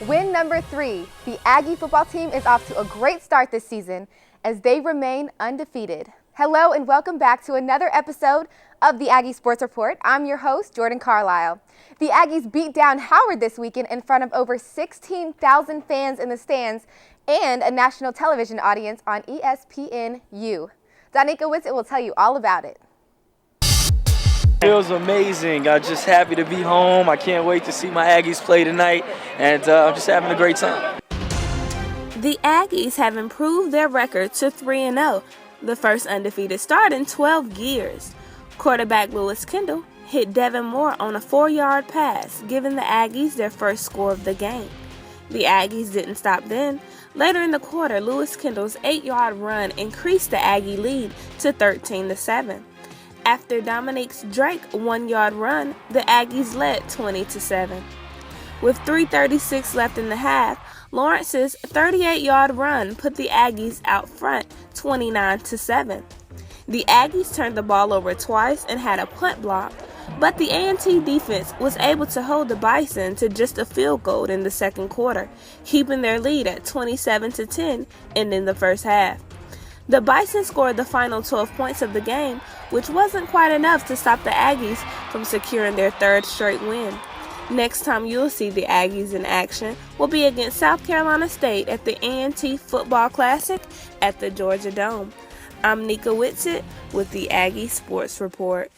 Win number 3. The Aggie football team is off to a great start this season as they remain undefeated. Hello and welcome back to another episode of the Aggie Sports Report. I'm your host, Jordan Carlisle. The Aggies beat down Howard this weekend in front of over 16,000 fans in the stands and a national television audience on ESPNU. Danica Whitsitt will tell you all about it. Feels amazing. I'm just happy to be home. I can't wait to see my Aggies play tonight, and I'm just having a great time. The Aggies have improved their record to 3-0, the first undefeated start in 12 years. Quarterback Lewis Kendall hit Devin Moore on a 4-yard pass, giving the Aggies their first score of the game. The Aggies didn't stop then. Later in the quarter, Lewis Kendall's 8-yard run increased the Aggie lead to 13-7. After Dominique's Drake 1-yard run, the Aggies led 20-7. With 3:36 left in the half, Lawrence's 38-yard run put the Aggies out front 29-7. The Aggies turned the ball over twice and had a punt block, but the A&T defense was able to hold the Bison to just a field goal in the second quarter, keeping their lead at 27-10 ending the first half. The Bison scored the final 12 points of the game, which wasn't quite enough to stop the Aggies from securing their third straight win. Next time you'll see the Aggies in action will be against South Carolina State at the A&T Football Classic at the Georgia Dome. I'm Nika Whitsitt with the Aggie Sports Report.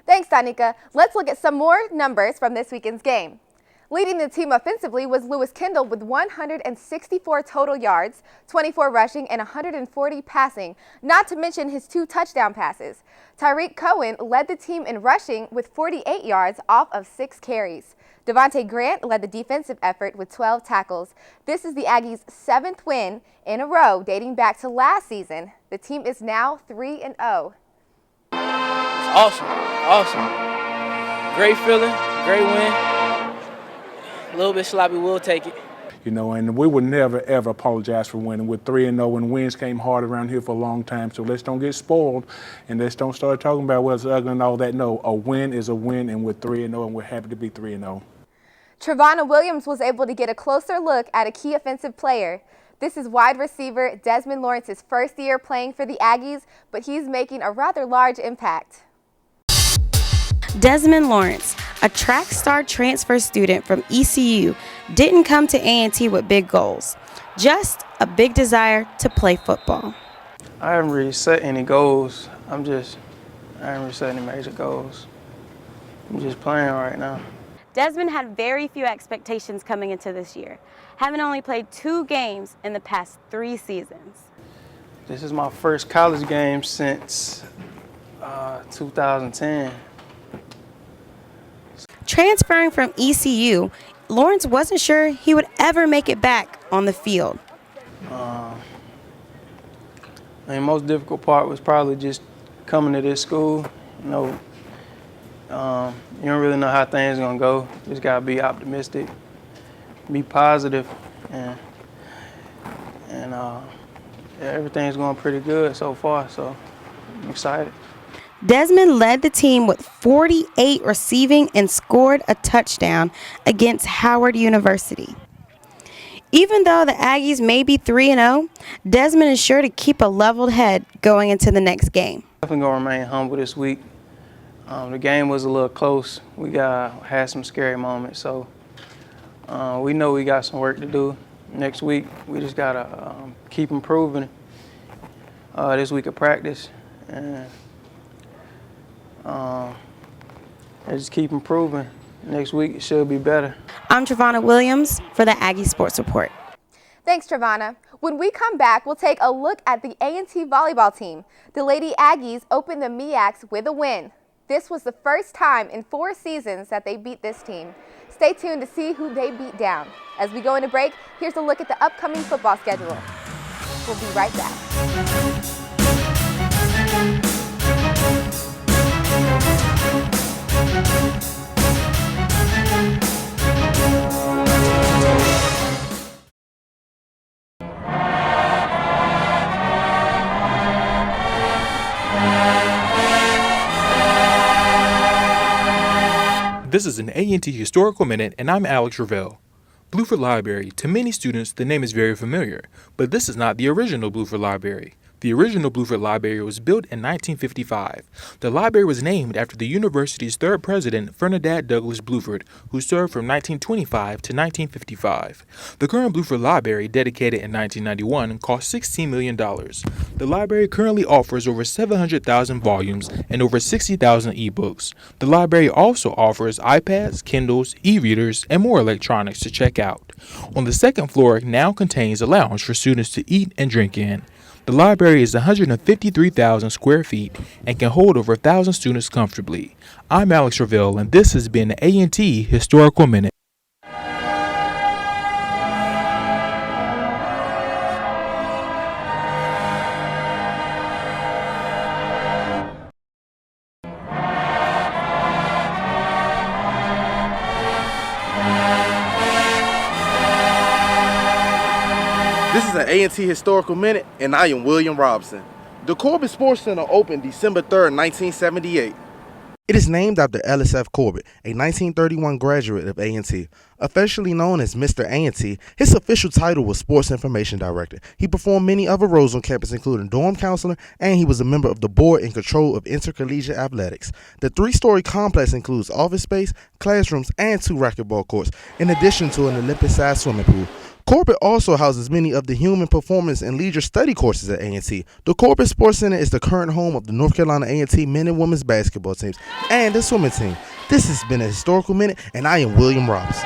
Thanks, Danica. Let's look at some more numbers from this weekend's game. Leading the team offensively was Lewis Kendall with 164 total yards, 24 rushing, and 140 passing, not to mention his 2 touchdown passes. Tyreek Cohen led the team in rushing with 48 yards off of 6 carries. Devontae Grant led the defensive effort with 12 tackles. This is the Aggies' 7th win in a row dating back to last season. The team is now 3-0. Awesome. Great feeling, great win. A little bit sloppy, we'll take it. You know, and we would never, ever apologize for winning. We're 3-0, and wins came hard around here for a long time, so let's don't get spoiled, and let's don't start talking about what's ugly and all that. No, a win is a win, and we're 3-0, and we're happy to be 3-0. Trevonna Williams was able to get a closer look at a key offensive player. This is wide receiver Desmond Lawrence's first year playing for the Aggies, but he's making a rather large impact. Desmond Lawrence, a track star transfer student from ECU, didn't come to A&T with big goals, just a big desire to play football. I haven't really set any goals. I haven't really set any major goals. I'm just playing right now. Desmond had very few expectations coming into this year, having only played 2 games in the past 3 seasons. This is my first college game since 2010. Transferring from ECU, Lawrence wasn't sure he would ever make it back on the field. The most difficult part was probably just coming to this school. You know, you don't really know how things are gonna go. Just gotta be optimistic, be positive, and everything's going pretty good so far. So I'm excited. Desmond led the team with 48 receiving and scored a touchdown against Howard University. Even though the Aggies may be 3-0, Desmond is sure to keep a leveled head going into the next game. Definitely gonna remain humble this week. The game was a little close. We had some scary moments, so we know we got some work to do next week. We just gotta keep improving this week of practice, and just keep improving. Next week it should be better. I'm Trevonna Williams for the Aggie Sports Report. Thanks, Trevonna. When we come back, we'll take a look at the A&T volleyball team. The Lady Aggies opened the MEACs with a win. This was the first time in 4 seasons that they beat this team. Stay tuned to see who they beat down. As we go into break, here's a look at the upcoming football schedule. We'll be right back. This is an A&T Historical Minute, and I'm Alex Ravel. Bluford Library. To many students, the name is very familiar, but this is not the original Bluford Library. The original Bluford Library was built in 1955. The library was named after the university's third president, Ferdinand Douglas Bluford, who served from 1925 to 1955. The current Bluford Library, dedicated in 1991, cost $16 million. The library currently offers over 700,000 volumes and over 60,000 ebooks. The library also offers iPads, Kindles, e-readers, and more electronics to check out. On the second floor now contains a lounge for students to eat and drink in. The library is 153,000 square feet and can hold over 1,000 students comfortably. I'm Alex Ravel, and this has been the A&T Historical Minute. This is an A&T Historical Minute, and I am William Robson. The Corbett Sports Center opened December 3rd, 1978. It is named after Ellis F. Corbett, a 1931 graduate of A&T. Officially known as Mr. A&T, his official title was Sports Information Director. He performed many other roles on campus, including dorm counselor, and he was a member of the board in control of intercollegiate athletics. The three-story complex includes office space, classrooms, and 2 racquetball courts, in addition to an Olympic-sized swimming pool. Corbett also houses many of the human performance and leisure study courses at A&T. The Corbett Sports Center is the current home of the North Carolina A&T men and women's basketball teams and the swimming team. This has been a Historical Minute, and I am William Robson.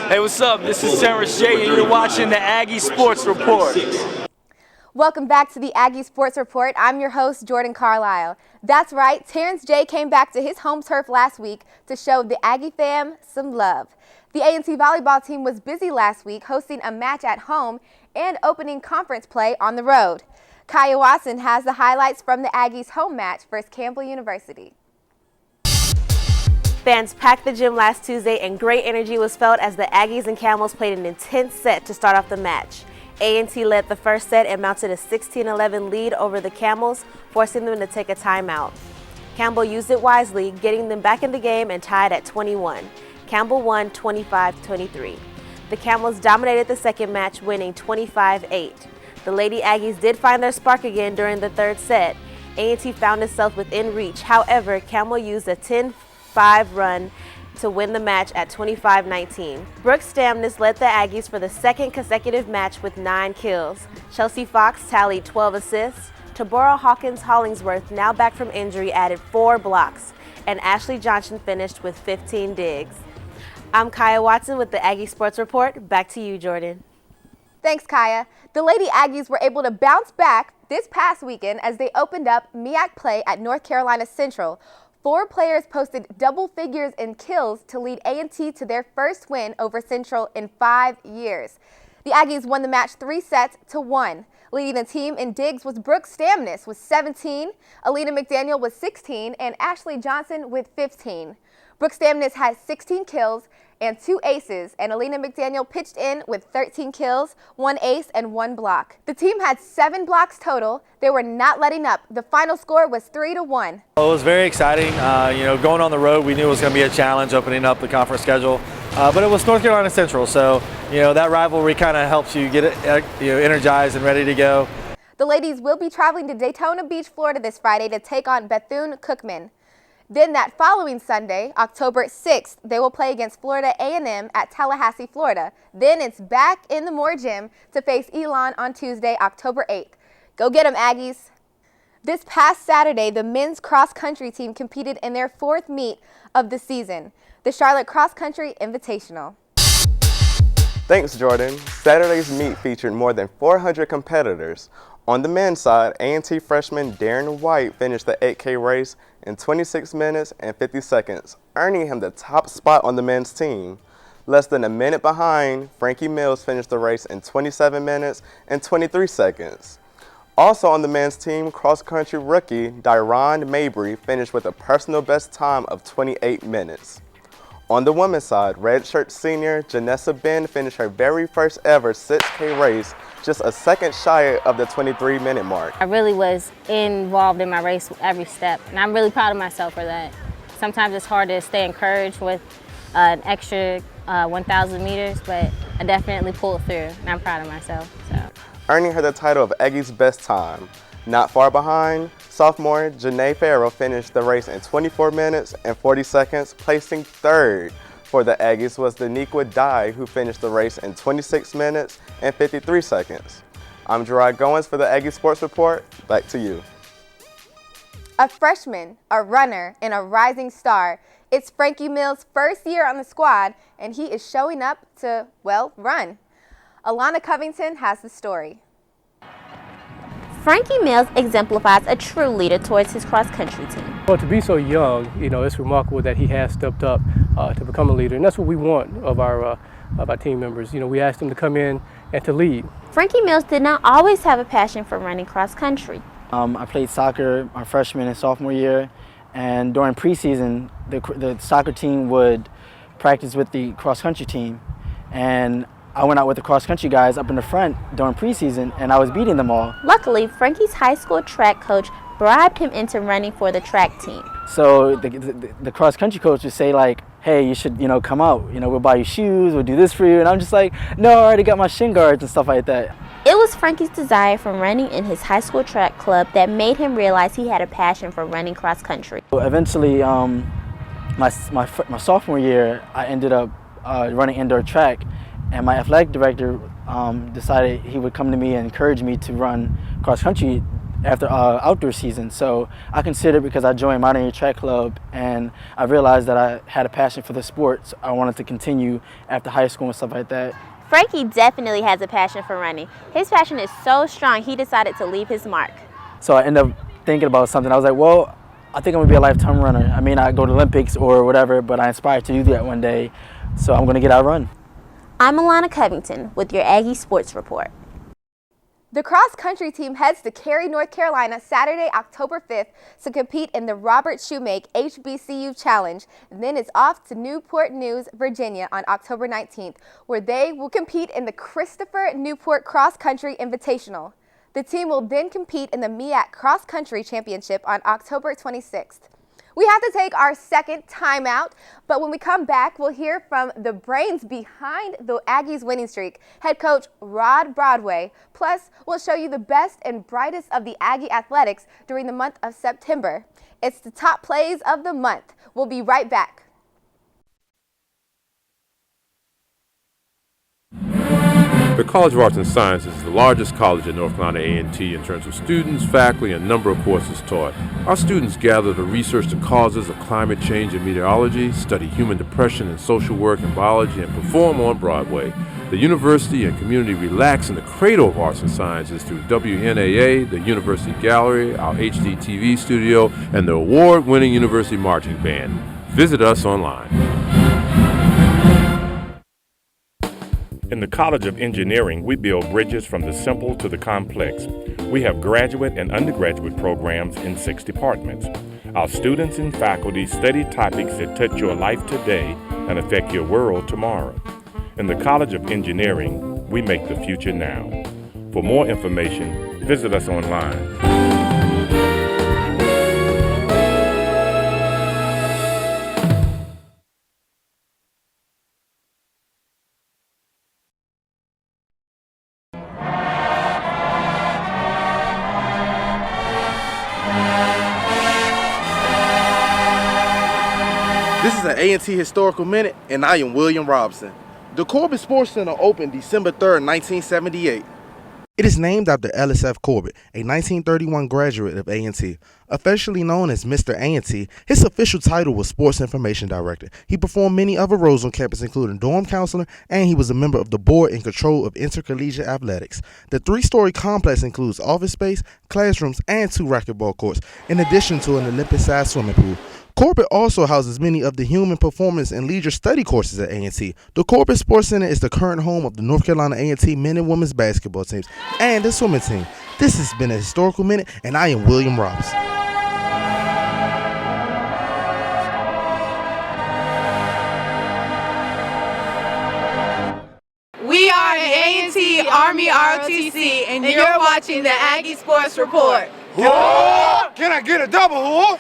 Hey, what's up? This is Terrence J, and you're watching the Aggie Sports Report. Welcome back to the Aggie Sports Report. I'm your host, Jordan Carlisle. That's right, Terrence J came back to his home turf last week to show the Aggie fam some love. The A&T volleyball team was busy last week hosting a match at home and opening conference play on the road. Kaya Watson has the highlights from the Aggies' home match versus Campbell University. Fans packed the gym last Tuesday and great energy was felt as the Aggies and Camels played an intense set to start off the match. A&T led the first set and mounted a 16-11 lead over the Camels, forcing them to take a timeout. Campbell used it wisely, getting them back in the game and tied at 21. Campbell won 25-23. The Camels dominated the second match, winning 25-8. The Lady Aggies did find their spark again during the third set. A&T found itself within reach. However, Campbell used a 10-5 run to win the match at 25-19. Brooke Stamness led the Aggies for the second consecutive match with 9 kills. Chelsea Fox tallied 12 assists. Tabora Hawkins Hollingsworth, now back from injury, added 4 blocks. And Ashley Johnson finished with 15 digs. I'm Kaya Watson with the Aggie Sports Report. Back to you, Jordan. Thanks, Kaya. The Lady Aggies were able to bounce back this past weekend as they opened up MEAC play at North Carolina Central. 4 players posted double figures in kills to lead A&T to their first win over Central in 5 years. The Aggies won the match 3-1. Leading the team in digs was Brooke Stamness with 17, Alina McDaniel with 16, and Ashley Johnson with 15. Brooke Stamness had 16 kills and 2 aces, and Alina McDaniel pitched in with 13 kills, 1 ace, and 1 block. The team had 7 blocks total. They were not letting up. The final score was 3-1. Well, it was very exciting. Going on the road, we knew it was going to be a challenge opening up the conference schedule. But it was North Carolina Central, so that rivalry kind of helps you get energized and ready to go. The ladies will be traveling to Daytona Beach, Florida this Friday to take on Bethune-Cookman. Then that following Sunday, October 6th, they will play against Florida A&M at Tallahassee, Florida. Then it's back in the Moore Gym to face Elon on Tuesday, October 8th. Go get 'em, Aggies! This past Saturday, the men's cross-country team competed in their 4th meet of the season, the Charlotte Cross Country Invitational. Thanks, Jordan. Saturday's meet featured more than 400 competitors. On the men's side, A&T freshman Darren White finished the 8K race in 26 minutes and 50 seconds, earning him the top spot on the men's team. Less than a minute behind, Franky Mills finished the race in 27 minutes and 23 seconds. Also on the men's team, cross-country rookie Dyron Mabry finished with a personal best time of 28 minutes. On the women's side, redshirt senior Janessa Ben finished her very first ever 6K race just a second shy of the 23-minute mark. I really was involved in my race every step, and I'm really proud of myself for that. Sometimes it's hard to stay encouraged with an extra 1,000 meters, but I definitely pulled through, and I'm proud of myself. So. Earning her the title of Aggie's best time. Not far behind, sophomore Janae Farrell finished the race in 24 minutes and 40 seconds, placing third. For the Aggies was Daniqua Dye, who finished the race in 26 minutes and 53 seconds. I'm Gerard Goins for the Aggie Sports Report. Back to you. A freshman, a runner, and a rising star. It's Franky Mills' first year on the squad, and he is showing up to, well, run. Alana Covington has the story. Franky Mills exemplifies a true leader towards his cross-country team. Well, to be so young, it's remarkable that he has stepped up to become a leader, and that's what we want of our team members. We asked them to come in and to lead. Franky Mills did not always have a passion for running cross-country. I played soccer my freshman and sophomore year, and during preseason, the soccer team would practice with the cross-country team, and I went out with the cross-country guys up in the front during preseason, and I was beating them all. Luckily, Franky's high school track coach bribed him into running for the track team. So the cross-country coach would say, like, hey, you should, come out. We'll buy you shoes, we'll do this for you. And I'm just like, no, I already got my shin guards and stuff like that. It was Franky's desire from running in his high school track club that made him realize he had a passion for running cross-country. Eventually, my sophomore year, I ended up running indoor track. And my athletic director decided he would come to me and encourage me to run cross-country after outdoor season. So I considered, because I joined Modern Year Track Club and I realized that I had a passion for the sport, so I wanted to continue after high school and stuff like that. Franky definitely has a passion for running. His passion is so strong, he decided to leave his mark. So I ended up thinking about something. I was like, well, I think I'm going to be a lifetime runner. I may not go to Olympics or whatever, but I aspire to do that one day. So I'm going to get out and run. I'm Alana Covington with your Aggie Sports Report. The cross-country team heads to Cary, North Carolina Saturday, October 5th to compete in the Robert Shoemake HBCU Challenge. And then it's off to Newport News, Virginia on October 19th, where they will compete in the Christopher Newport Cross Country Invitational. The team will then compete in the MEAC Cross Country Championship on October 26th. We have to take our second timeout, but when we come back, we'll hear from the brains behind the Aggies' winning streak, head coach Rod Broadway. Plus, we'll show you the best and brightest of the Aggie athletics during the month of September. It's the top plays of the month. We'll be right back. The College of Arts and Sciences is the largest college at North Carolina A&T in terms of students, faculty, and number of courses taught. Our students gather to research the causes of climate change and meteorology, study human depression and social work and biology, and perform on Broadway. The university and community relax in the cradle of arts and sciences through WNAA, the University Gallery, our HD TV studio, and the award-winning University Marching Band. Visit us online. In the College of Engineering, we build bridges from the simple to the complex. We have graduate and undergraduate programs in 6 departments. Our students and faculty study topics that touch your life today and affect your world tomorrow. In the College of Engineering, we make the future now. For more information, visit us online. This is an A&T Historical Minute, and I am William Robson. The Corbett Sports Center opened December 3rd, 1978. It is named after LSF Corbett, a 1931 graduate of A&T. Officially known as Mr. A&T, his official title was Sports Information Director. He performed many other roles on campus, including dorm counselor, and he was a member of the board in control of intercollegiate athletics. The 3-story complex includes office space, classrooms, and 2 racquetball courts, in addition to an Olympic-sized swimming pool. Corbett also houses many of the human performance and leisure study courses at A&T. The Corbett Sports Center is the current home of the North Carolina A&T men and women's basketball teams and the swimming team. This has been a Historical Minute, and I am William Robson. Army ROTC, and you're watching the Aggie Sports Report. Can I get a double?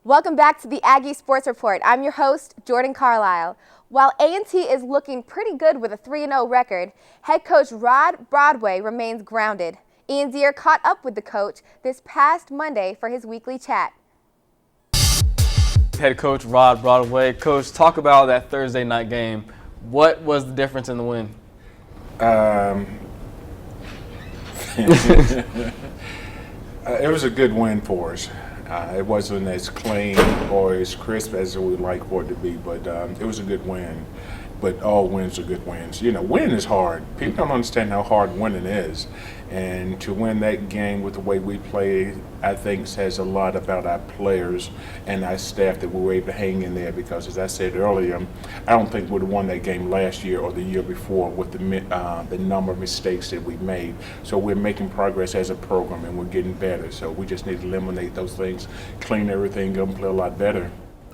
Welcome back to the Aggie Sports Report. I'm your host, Jordan Carlisle. While A&T is looking pretty good with a 3-0 record, head coach Rod Broadway remains grounded. Ian Zier caught up with the coach this past Monday for his weekly chat. Head coach Rod Broadway. Coach, talk about that Thursday night game. What was the difference in the win? It was a good win for us. It wasn't as clean or as crisp as we would like for it to be, but it was a good win. But all wins are good wins. You know, winning is hard. People don't understand how hard winning is. And to win that game with the way we played, I think says a lot about our players and our staff that we were able to hang in there because, as I said earlier, I don't think we would have won that game last year or the year before with the number of mistakes that we made. So we're making progress as a program and we're getting better. So we just need to eliminate those things, clean everything up, and play a lot better.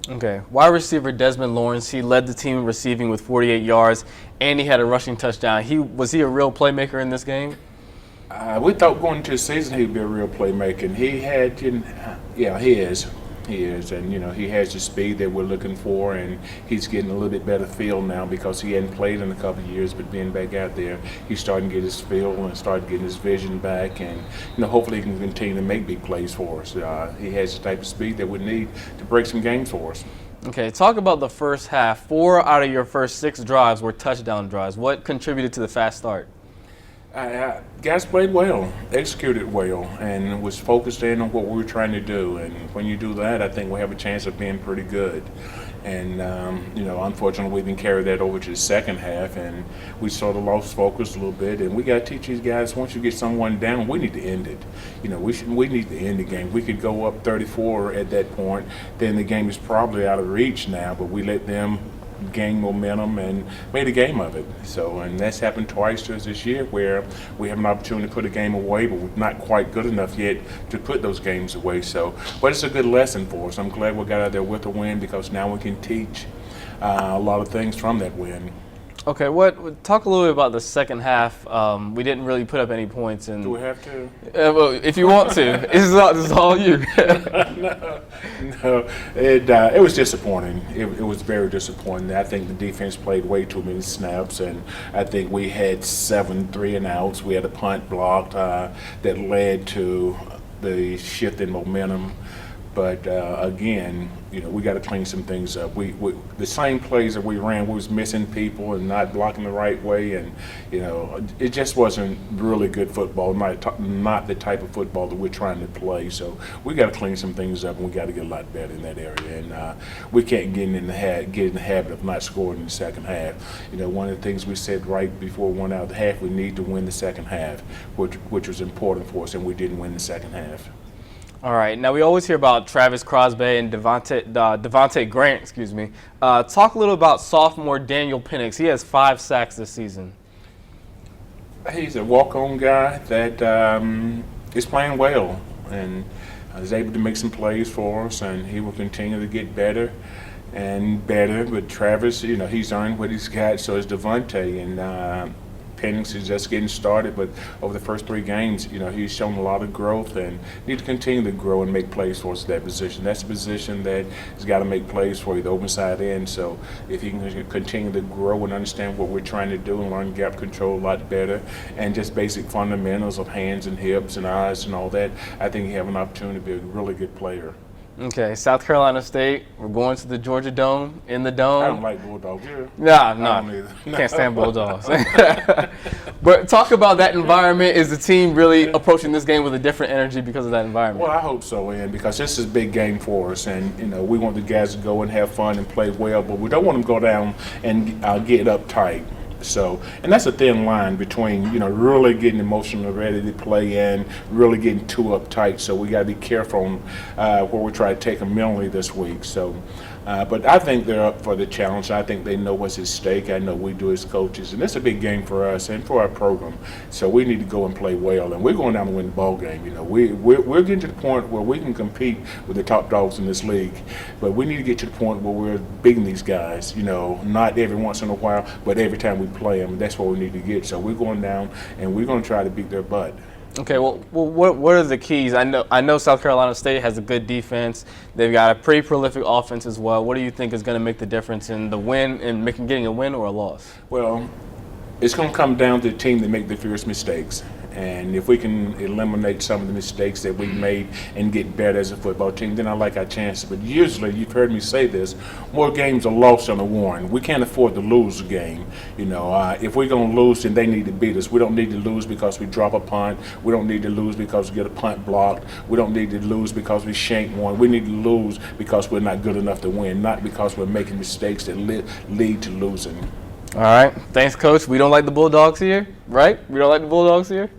Okay. Wide receiver Desmond Lawrence, he led the team in receiving with 48 yards, and he had a rushing touchdown. Was he a real playmaker in this game? We thought going into the season he'd be a real playmaker, and he had, he is. He is, and he has the speed that we're looking for, and he's getting a little bit better feel now because he hadn't played in a couple of years, but being back out there, he's starting to get his feel and starting getting his vision back, and hopefully he can continue to make big plays for us. He has the type of speed that we need to break some games for us. Okay, talk about the first half. 4 out of your first 6 drives were touchdown drives. What contributed to the fast start? Guys played well, executed well, and was focused in on what we were trying to do. And when you do that, I think we have a chance of being pretty good. And, unfortunately, we didn't carry that over to the second half, and we sort of lost focus a little bit. And we got to teach these guys, once you get someone down, we need to end it. We need to end the game. We could go up 34 at that point, then the game is probably out of reach now, but we let them gain momentum and made a game of it. And that's happened twice to us this year where we have an opportunity to put a game away, but we're not quite good enough yet to put those games away. But it's a good lesson for us. I'm glad we got out there with a win because now we can teach a lot of things from that win. Okay, talk a little bit about the second half. We didn't really put up any points. Do we have to? Well, if you want to. This is all you. No, it was disappointing. It was very disappointing. I think the defense played way too many snaps, and I think we had 7 3-and-outs. We had a punt blocked that led to the shift in momentum. But again, we got to clean some things up. We the same plays that we ran, we was missing people and not blocking the right way, and it just wasn't really good football. Not the type of football that we're trying to play. So we got to clean some things up, and we got to get a lot better in that area. And we can't get in the habit of not scoring in the second half. One of the things we said right before we went out the half, we need to win the second half, which was important for us, and we didn't win the second half. All right. Now, we always hear about Travis Crosby and Devontae Grant, talk a little about sophomore Daniel Penix. He has 5 sacks this season. He's a walk-on guy that is playing well and is able to make some plays for us, and he will continue to get better and better. But Travis, he's earned what he's got, so is Devontae, and Penix is just getting started, but over the first 3 games, he's shown a lot of growth and need to continue to grow and make plays for us at that position. That's a position that has got to make plays for you, the open side end. So if he can continue to grow and understand what we're trying to do and learn gap control a lot better and just basic fundamentals of hands and hips and eyes and all that, I think you have an opportunity to be a really good player. Okay, South Carolina State. We're going to the Georgia Dome. In the Dome. I don't like Bulldogs. No. Can't stand Bulldogs. But talk about that environment. Is the team really approaching this game with a different energy because of that environment? Well, I hope so, Ian, because this is a big game for us, and we want the guys to go and have fun and play well, but we don't want them to go down and get uptight. And that's a thin line between, really getting emotional, ready to play, and really getting too uptight. So we got to be careful on where we try to take them mentally this week. So But I think they're up for the challenge. I think they know what's at stake. I know we do as coaches, and it's a big game for us and for our program. So we need to go and play well, and we're going down to win the ball game. You know, we're getting to the point where we can compete with the top dogs in this league, but we need to get to the point where we're beating these guys. You know, not every once in a while, but every time we play them. That's what we need to get. So we're going down, and we're going to try to beat their butt. Okay, well, what are the keys? I know South Carolina State has a good defense. They've got a pretty prolific offense as well. What do you think is going to make the difference in the win and getting a win or a loss? Well, it's going to come down to the team that make the fewest mistakes. And if we can eliminate some of the mistakes that we made and get better as a football team, then I like our chances. But usually, you've heard me say this, more games are lost than are won. We can't afford to lose a game. You know, if we're going to lose, then they need to beat us. We don't need to lose because we drop a punt. We don't need to lose because we get a punt blocked. We don't need to lose because we shank one. We need to lose because we're not good enough to win, not because we're making mistakes that lead to losing. All right. Thanks, Coach. We don't like the Bulldogs here, right? We don't like the Bulldogs here?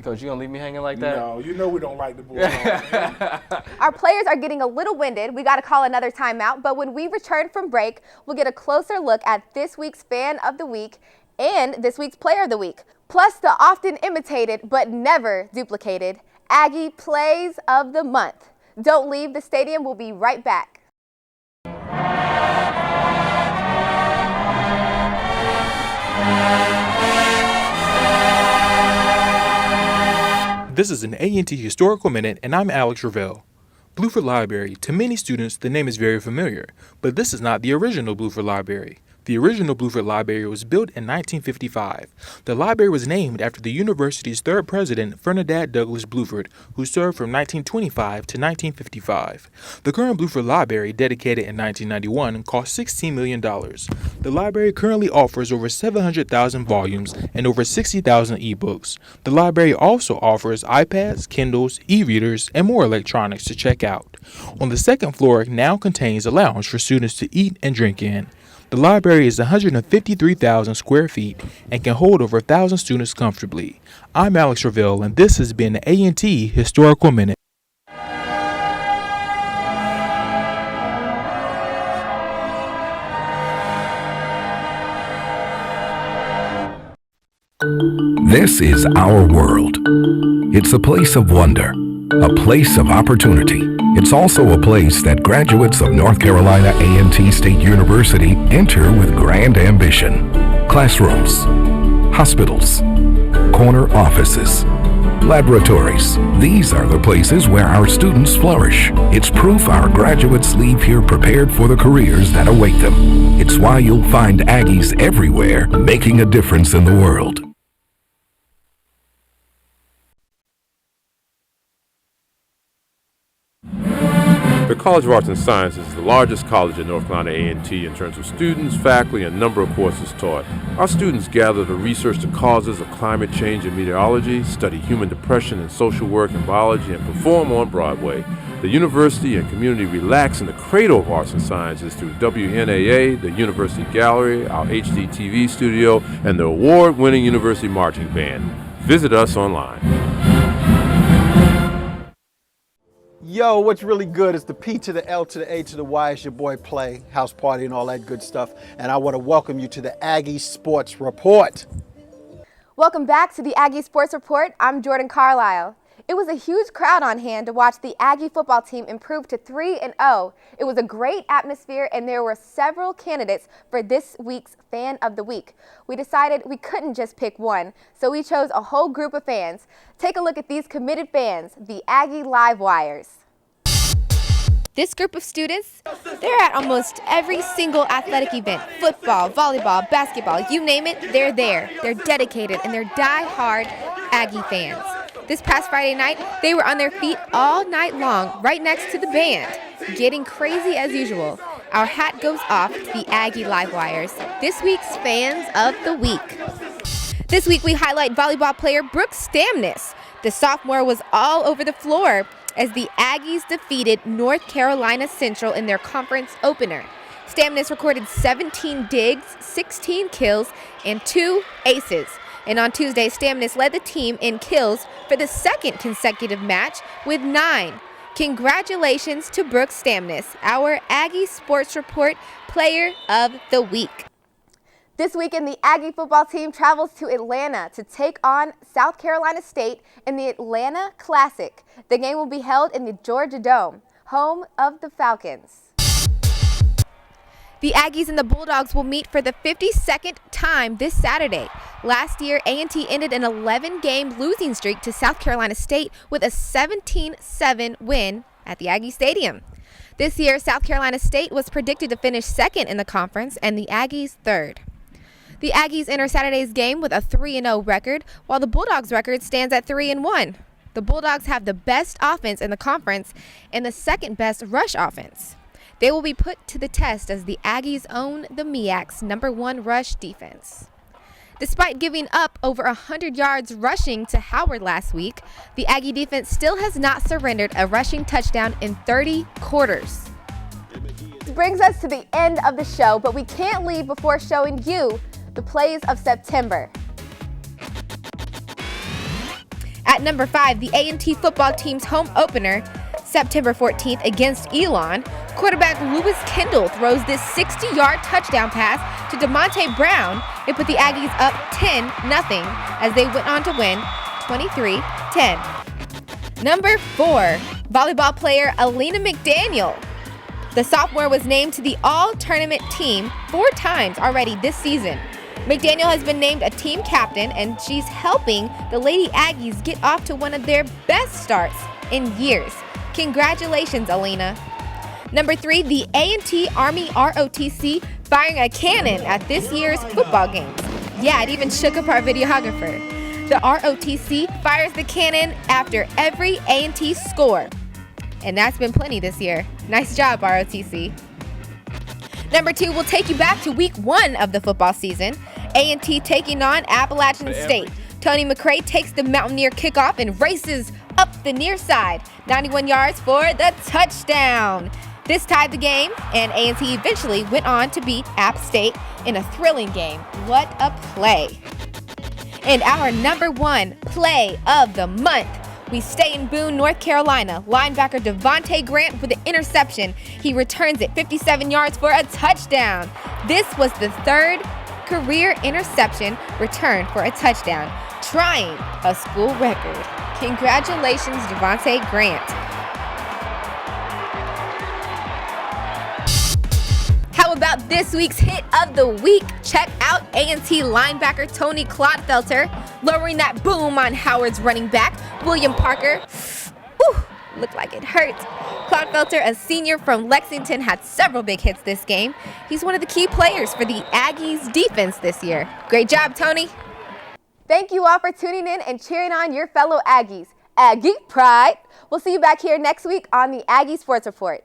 Coach, you gonna leave me hanging like that? No, you know we don't like the Bulldogs. Our players are getting a little winded. We got to call another timeout. But when we return from break, we'll get a closer look at this week's Fan of the Week and this week's Player of the Week. Plus the often imitated but never duplicated Aggie Plays of the Month. Don't leave the stadium. We'll be right back. This is an A&T Historical Minute, and I'm Alex Ravel. Bluford Library. To many students, the name is very familiar, but this is not the original Bluford Library. The original Bluford Library was built in 1955. The library was named after the university's third president, Ferdinand Douglass Bluford, who served from 1925 to 1955. The current Bluford Library, dedicated in 1991, cost $16 million. The library currently offers over 700,000 volumes and over 60,000 ebooks. The library also offers iPads, Kindles, e-readers, and more electronics to check out. On the second floor now contains a lounge for students to eat and drink in. The library is 153,000 square feet and can hold over 1,000 students comfortably. I'm Alex Ravel, and this has been the A&T Historical Minute. This is our world. It's a place of wonder, a place of opportunity. It's also a place that graduates of North Carolina A&T State University enter with grand ambition. Classrooms, hospitals, corner offices, laboratories. These are the places where our students flourish. It's proof our graduates leave here prepared for the careers that await them. It's why you'll find Aggies everywhere, making a difference in the world. The College of Arts and Sciences is the largest college at North Carolina A&T in terms of students, faculty, and number of courses taught. Our students gather to research the causes of climate change and meteorology, study human depression and social work and biology, and perform on Broadway. The university and community relax in the cradle of arts and sciences through WNAA, the University Gallery, our HD TV studio, and the award-winning University Marching Band. Visit us online. Yo, what's really good is the P to the L to the A to the Y. It's your boy Play, house party and all that good stuff. And I want to welcome you to the Aggie Sports Report. Welcome back to the Aggie Sports Report. I'm Jordan Carlisle. It was a huge crowd on hand to watch the Aggie football team improve to 3-0. It was a great atmosphere, and there were several candidates for this week's Fan of the Week. We decided we couldn't just pick one, so we chose a whole group of fans. Take a look at these committed fans, the Aggie Live Wires. This group of students, they're at almost every single athletic event. Football, volleyball, basketball, you name it, they're there. They're dedicated and they're die-hard Aggie fans. This past Friday night, they were on their feet all night long, right next to the band, getting crazy as usual. Our hat goes off to the Aggie Live Wires, this week's Fans of the Week. This week we highlight volleyball player Brooks Stamness. The sophomore was all over the floor as the Aggies defeated North Carolina Central in their conference opener. Stamness recorded 17 digs, 16 kills, and 2 aces. And on Tuesday, Stamness led the team in kills for the second consecutive match with 9. Congratulations to Brooke Stamness, our Aggie Sports Report Player of the Week. This weekend, the Aggie football team travels to Atlanta to take on South Carolina State in the Atlanta Classic. The game will be held in the Georgia Dome, home of the Falcons. The Aggies and the Bulldogs will meet for the 52nd time this Saturday. Last year, A&T ended an 11-game losing streak to South Carolina State with a 17-7 win at the Aggie Stadium. This year, South Carolina State was predicted to finish second in the conference and the Aggies third. The Aggies enter Saturday's game with a 3-0 record, while the Bulldogs' record stands at 3-1. The Bulldogs have the best offense in the conference and the second-best rush offense. They will be put to the test as the Aggies own the MEAC's #1 rush defense. Despite giving up over 100 yards rushing to Howard last week, the Aggie defense still has not surrendered a rushing touchdown in 30 quarters. This brings us to the end of the show, but we can't leave before showing you the plays of September. At number 5, the A&T football team's home opener, September 14th against Elon, quarterback Lewis Kendall throws this 60-yard touchdown pass to DeMonte Brown. It put the Aggies up 10-0 as they went on to win 23-10. Number 4, volleyball player Alina McDaniel. The sophomore was named to the all-tournament team 4 times already this season. McDaniel has been named a team captain, and she's helping the Lady Aggies get off to one of their best starts in years. Congratulations, Alina. Number 3, the A&T Army ROTC firing a cannon at this year's football games. Yeah, it even shook up our videographer. The ROTC fires the cannon after every A&T score. And that's been plenty this year. Nice job, ROTC. Number 2 will take you back to week 1 of the football season. A&T taking on Appalachian State. Tony McCray takes the Mountaineer kickoff and races up the near side. 91 yards for the touchdown. This tied the game, and A&T eventually went on to beat App State in a thrilling game. What a play. And our number 1 play of the month. We stay in Boone, North Carolina. Linebacker Devontae Grant with an interception. He returns it 57 yards for a touchdown. This was the 3rd career interception returned for a touchdown, trying a school record. Congratulations, Devontae Grant. How about this week's hit of the week? Check out A&T linebacker Tony Clodfelter lowering that boom on Howard's running back, William Parker. Ooh, looked like it hurt. Clodfelter, a senior from Lexington, had several big hits this game. He's one of the key players for the Aggies defense this year. Great job, Tony. Thank you all for tuning in and cheering on your fellow Aggies. Aggie pride. We'll see you back here next week on the Aggie Sports Report.